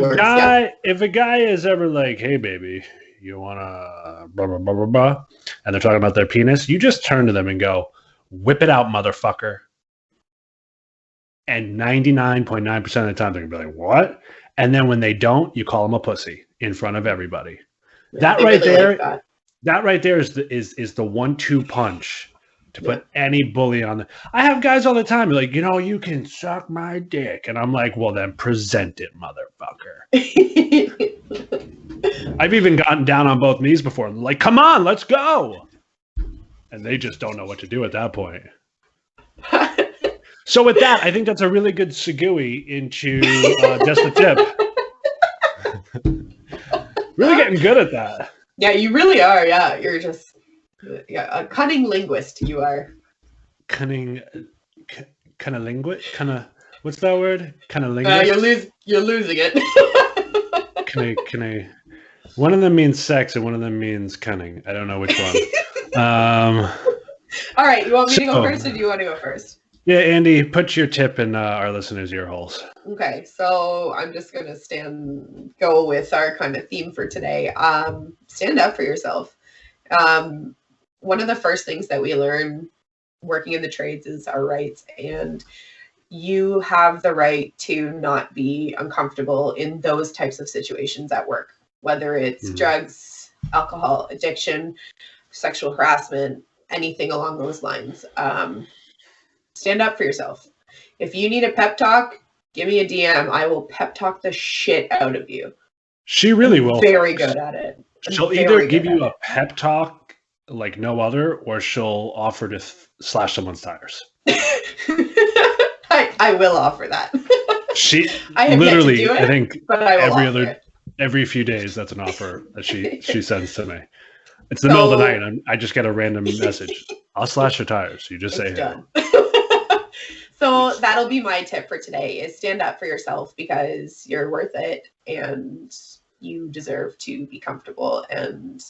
If a guy is ever like, "Hey, baby, you wanna blah blah blah blah blah," and they're talking about their penis, you just turn to them and go, "Whip it out, motherfucker." And 99.9% of the time, they're gonna be like, "What?" And then when they don't, you call them a pussy in front of everybody. Yeah, that right there is the 1-2 punch to put any bully on. I have guys all the time like, you can suck my dick, and I'm like, well, then present it, motherfucker. I've even gotten down on both knees before. Like, come on, let's go. And they just don't know what to do at that point. So with that, I think that's a really good segue into just the tip. Really getting good at that. Yeah, you really are. Yeah, you're just a cunning linguist. You are. Cunning linguist? What's that word? Linguist? You're losing it. Can I? One of them means sex and one of them means cunning. I don't know which one. All right, you want me to go first, or do you want to go first? Yeah, Andie, put your tip in our listeners' ear holes. Okay, so I'm just going to go with our kind of theme for today. Stand up for yourself. One of the first things that we learn working in the trades is our rights, and you have the right to not be uncomfortable in those types of situations at work, whether it's drugs, alcohol, addiction, sexual harassment, anything along those lines. Stand up for yourself. If you need a pep talk, give me a DM. I will pep talk the shit out of you. She really will. Very good at it. She'll either give you a pep talk like no other, or she'll offer to slash someone's tires. I will offer that. She I have literally, yet to do it, I think but I will every few days, that's an offer that she sends to me. It's the middle of the night, and I just get a random message. I'll slash your tires. You just say done. So that'll be my tip for today: is stand up for yourself, because you're worth it and you deserve to be comfortable and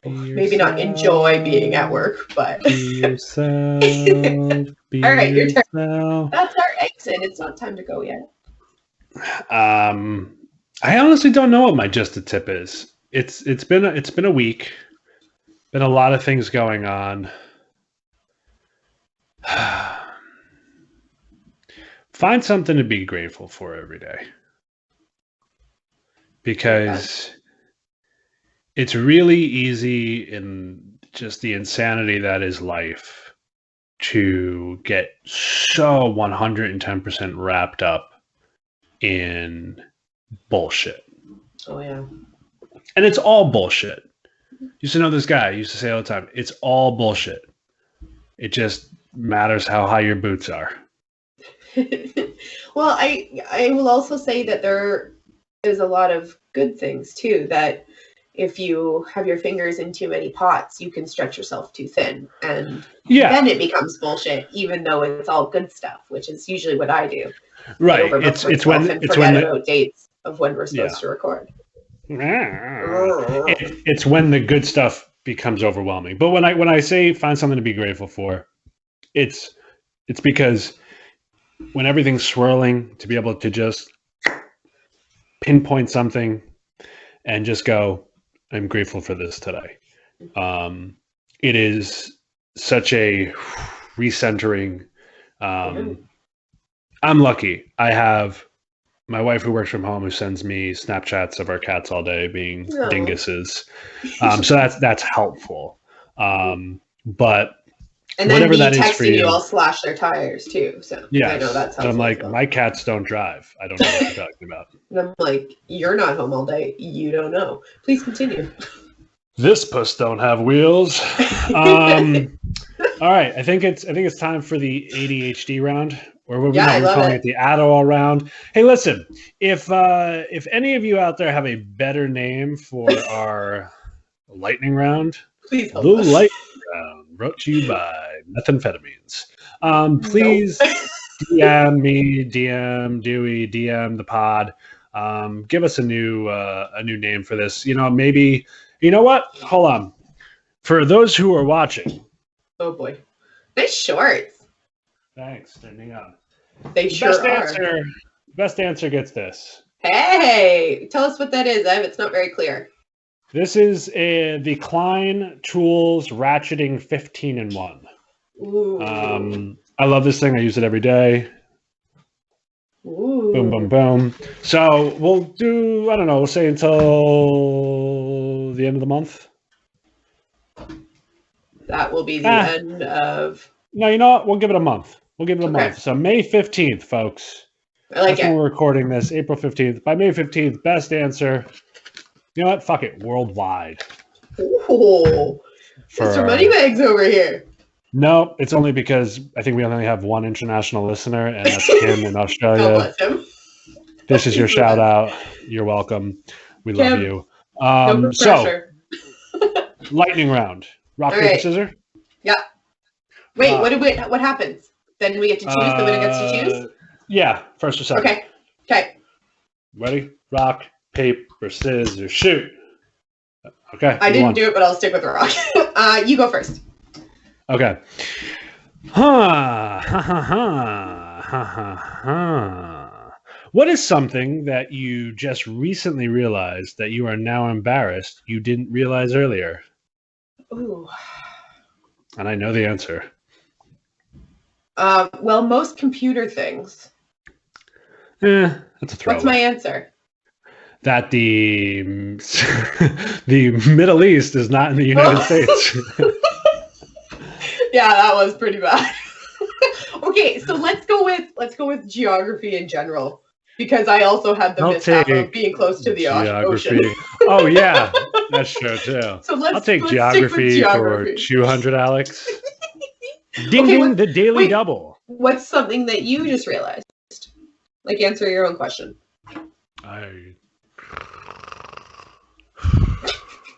maybe not enjoy being at work, but be yourself. Be all right, your yourself. turn. That's our exit. It's not time to go yet. I honestly don't know what my just a tip is. It's been a week. Been a lot of things going on. Find something to be grateful for every day, because it's really easy in just the insanity that is life to get so 110% wrapped up in bullshit. Oh yeah. And it's all bullshit. Used to know this guy, used to say all the time, it's all bullshit. It just matters how high your boots are. Well, I will also say that there is a lot of good things too, that if you have your fingers in too many pots, you can stretch yourself too thin, and then it becomes bullshit, even though it's all good stuff, which is usually what I do. Right. It's when about dates of when we're supposed to record. It's when the good stuff becomes overwhelming. But when I say find something to be grateful for, it's because when everything's swirling, to be able to just pinpoint something and just go, I'm grateful for this today. It is such a recentering. I'm lucky. I have my wife who works from home, who sends me Snapchats of our cats all day being dinguses. So that's helpful. But and then whatever that is for you, I'll slash their tires too. So yeah, I know that's helpful. I'm like, my cats don't drive. I don't know what you're talking about. And I'm like, you're not home all day. You don't know. Please continue. This puss don't have wheels. All right, I think it's time for the ADHD round. Or we're calling it the Adderall round. Hey, listen, if any of you out there have a better name for our lightning round, please the lightning round brought to you by methamphetamines. Please DM me, DM Dewey, DM the pod. Give us a new name for this. Maybe you know what? Hold on. For those who are watching. Oh boy, nice shorts. Thanks. Turning on. They sure are. Best answer gets this. Hey, tell us what that is, Ev. It's not very clear. This is the Klein Tools Ratcheting 15-in-1. Ooh. I love this thing. I use it every day. Ooh. Boom, boom, boom. So we'll do, I don't know, we'll say until the end of the month. That will be the end of... No, you know what? We'll give it a month. We'll give it a month. So May 15th, folks. I like That's when we're recording this, April 15th. By May 15th, best answer. You know what? Fuck it. Worldwide. Ooh. Mr. Moneybags over here. No, it's only because I think we only have one international listener, and that's Kim in Australia. God bless him. This is your shout out. You're welcome. We love you. No pressure. Lightning round. Rock, paper, scissors? Yeah. Wait, what happens? Then we get to choose? The winner gets to choose? Yeah, first or second. Okay. Ready? Rock, paper, scissors, shoot. Okay. I didn't do it, but I'll stick with rock. You go first. Okay. Ha ha ha ha ha ha. What is something that you just recently realized that you are now embarrassed you didn't realize earlier? Ooh. And I know the answer. Well, most computer things. That's a throw. What's my answer? That the Middle East is not in the United States. Yeah, that was pretty bad. Okay, so let's go with geography in general. because I also had the I'll mishap take of being close to the geography. ocean. Oh yeah, that's true too. So I'll take let's stick with geography for geography. 200, Alex. Ding Okay, ding, the daily double. What's something that you just realized? Like, answer your own question.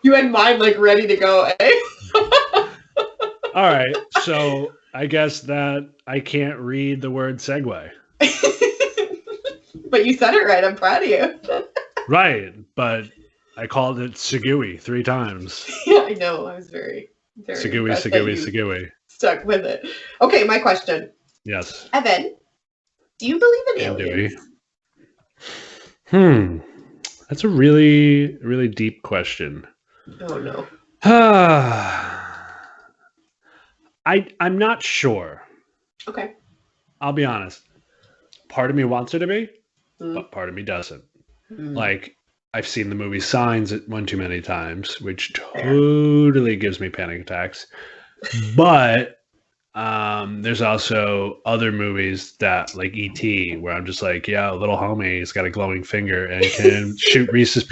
You had mine like ready to go, eh? All right, so I guess that I can't read the word segue. But you said it right. I'm proud of you. Right, but I called it Segui 3 times. Yeah, I know. I was very Segui. Stuck with it. Okay, my question. Yes. Evan, do you believe in aliens? That's a really, really deep question. Oh no. I'm not sure. Okay. I'll be honest. Part of me wants her to be, but part of me doesn't. Like, I've seen the movie Signs one too many times, which totally gives me panic attacks. But there's also other movies that, like E.T., where I'm just like, yeah, little homie's got a glowing finger and can shoot Reese's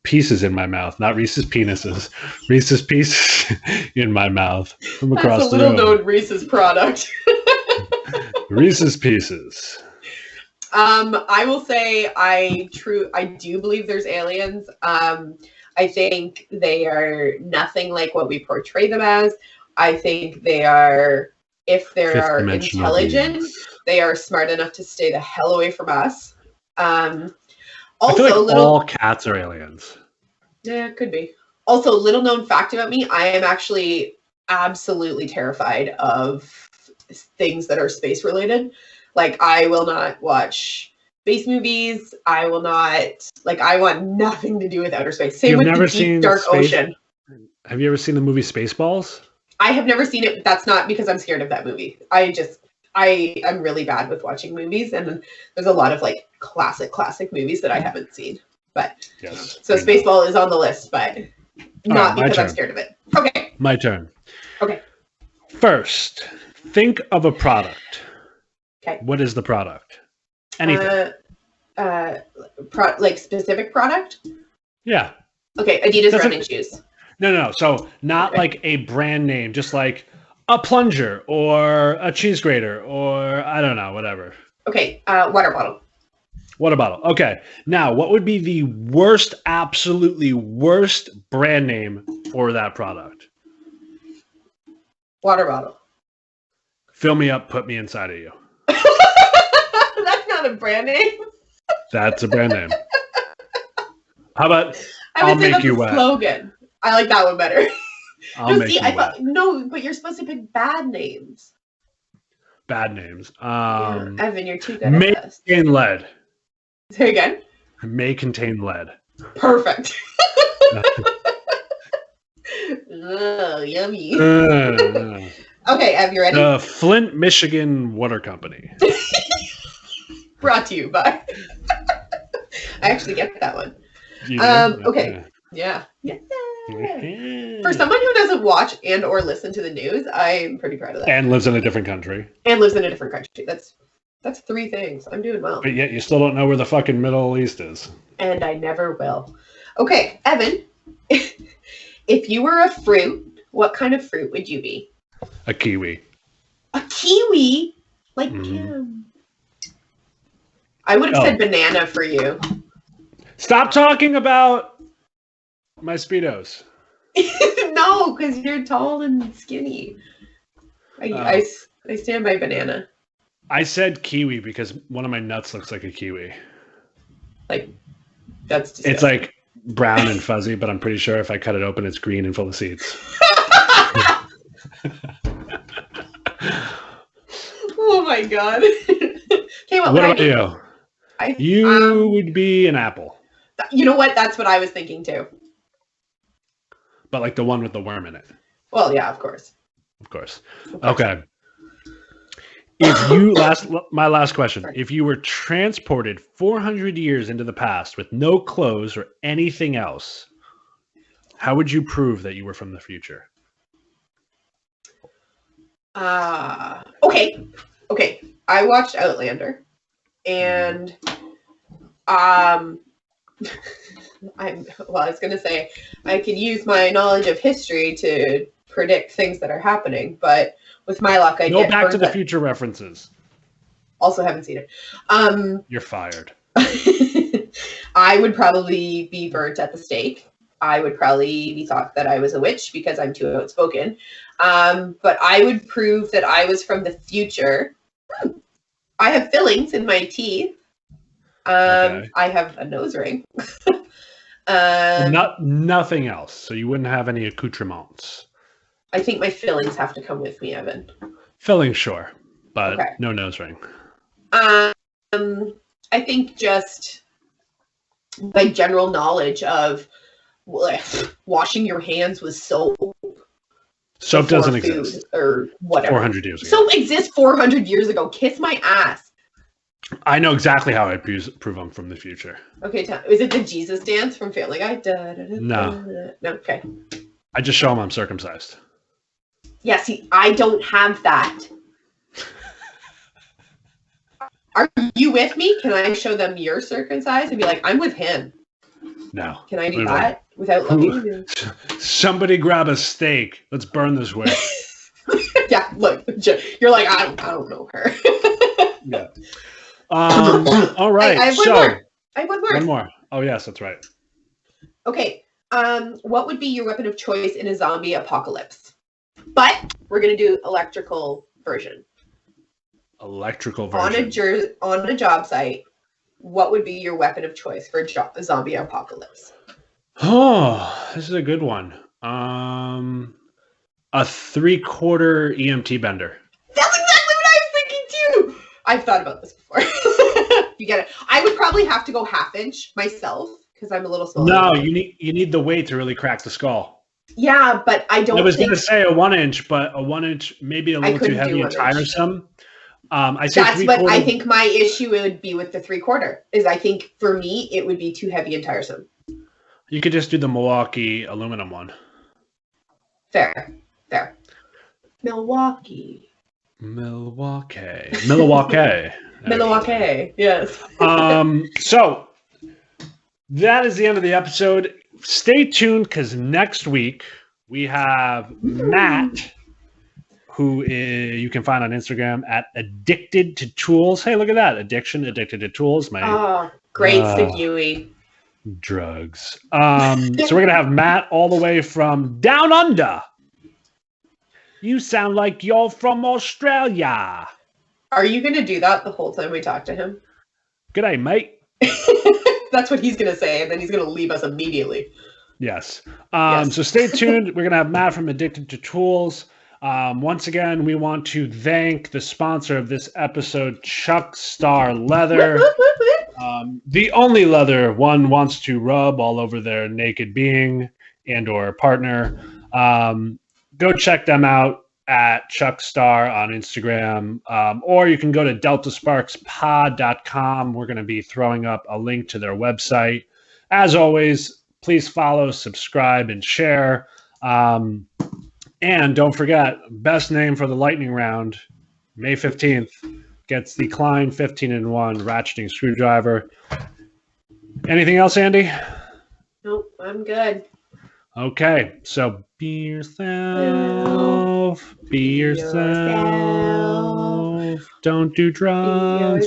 pieces in my mouth. Not Reese's penises. Reese's pieces in my mouth from across the room. That's a little-known Reese's product. Reese's Pieces. I will say I do believe there's aliens. I think they are nothing like what we portray them as. I think they are, if they are intelligent, they are smart enough to stay the hell away from us. Also, I feel like all cats are aliens. Yeah, it could be. Also, little known fact about me, I am actually absolutely terrified of things that are space related. Like, I will not watch space movies. I will not, like, I want nothing to do with outer space. Same with the deep, dark ocean. Have you ever seen the movie Spaceballs? I have never seen it, but that's not because I'm scared of that movie. I'm really bad with watching movies, and there's a lot of, like, classic movies that I haven't seen. But, yes, so Spaceball is on the list, but not because I'm scared of it. Okay. My turn. Okay. First, think of a product. Okay. What is the product? Anything. Like specific product? Yeah. Okay, Adidas running shoes. No. So not like a brand name, just like a plunger or a cheese grater or I don't know, whatever. Okay, water bottle. Water bottle. Okay. Now, what would be the worst, absolutely worst brand name for that product? Water bottle. Fill me up, put me inside of you. That's not a brand name. That's a brand name. How about I'll make you wet? Slogan. I like that one better. I'll make you wet. No, but you're supposed to pick bad names. Bad names. Evan, you're too good at this. May contain lead. Say again. May contain lead. Perfect. Oh, yummy. Okay, Ev, you ready? The Flint, Michigan Water Company. Brought to you by. I actually get that one. Okay. Yeah. For someone who doesn't watch and or listen to the news, I'm pretty proud of that. And lives in a different country. That's 3 things. I'm doing well. But yet you still don't know where the fucking Middle East is. And I never will. Okay, Evan, if you were a fruit, what kind of fruit would you be? A kiwi. A kiwi? Like Kim. I would have said banana for you. Stop talking about my Speedos. No, because you're tall and skinny. I stand by banana. I said kiwi because one of my nuts looks like a kiwi. Like, that's disgusting. It's like brown and fuzzy, but I'm pretty sure if I cut it open, it's green and full of seeds. Oh my god. Okay, what about you? You would be an apple. You know what? That's what I was thinking too. But like the one with the worm in it. Well, yeah, of course. Of course. Okay. My last question. Sorry. If you were transported 400 years into the past with no clothes or anything else, how would you prove that you were from the future? Okay. I watched Outlander, and I was going to say, I can use my knowledge of history to predict things that are happening, but with my luck, I No get Back to the Future references. Also haven't seen it. You're fired. I would probably be burnt at the stake. I would probably be thought that I was a witch because I'm too outspoken. But I would prove that I was from the future. I have fillings in my teeth. Okay. I have a nose ring. Nothing else. So you wouldn't have any accoutrements. I think my fillings have to come with me, Evan. Filling, sure, but Okay. no nose ring. I think just my general knowledge of washing your hands with soap. Soap doesn't exist. Or whatever. 400 years ago. Soap exists 400 years ago. Kiss my ass. I know exactly how I'd prove I'm from the future. Okay, is it the Jesus dance from Family Guy? No. No, okay. I just show them I'm circumcised. Yeah, see, I don't have that. Are you with me? Can I show them you're circumcised and be like, I'm with him? No. Can I do that without looking? Somebody grab a steak. Let's burn this witch. Yeah, look, you're like, I don't know her. Yeah. All right. I have one more. I have one more. One more. Oh, yes, that's right. Okay. What would be your weapon of choice in a zombie apocalypse? But we're going to do electrical version. Electrical version. On a job site, what would be your weapon of choice for a zombie apocalypse? Oh, this is a good one. A 3/4 EMT bender. That's exactly what I was thinking too. I've thought about this before. You get it. I would probably have to go 1/2 inch myself because I'm a little smaller. No, you need the weight to really crack the skull. Yeah, but I don't. I was going to say a 1 inch, but a 1 inch maybe a little too heavy and tiresome. That's what I think my issue would be with the 3/4 is I think for me it would be too heavy and tiresome. You could just do the Milwaukee aluminum one. Fair. Milwaukee. Yes. So that is the end of the episode. Stay tuned because next week we have Matt, who you can find on Instagram at Addicted to Tools. Hey, look at that. Addicted to Tools. Great segueing. Drugs. So we're going to have Matt all the way from down under. You sound like you're from Australia. Are you going to do that the whole time we talk to him? G'day, mate. That's what he's going to say, and then he's going to leave us immediately. Yes. Yes. So stay tuned. We're going to have Matt from Addicted to Tools. Once again, we want to thank the sponsor of this episode, Chuck Star Leather. The only leather one wants to rub all over their naked being and or partner. Go check them out at Chuck Star on Instagram, or you can go to deltasparkspod.com. We're going to be throwing up a link to their website. As always, please follow, subscribe, and share. And don't forget, best name for the lightning round, May 15th, gets the Klein 15-in-1 ratcheting screwdriver. Anything else, Andy? Nope, I'm good. Okay, so be yourself. Be yourself. Don't do drugs.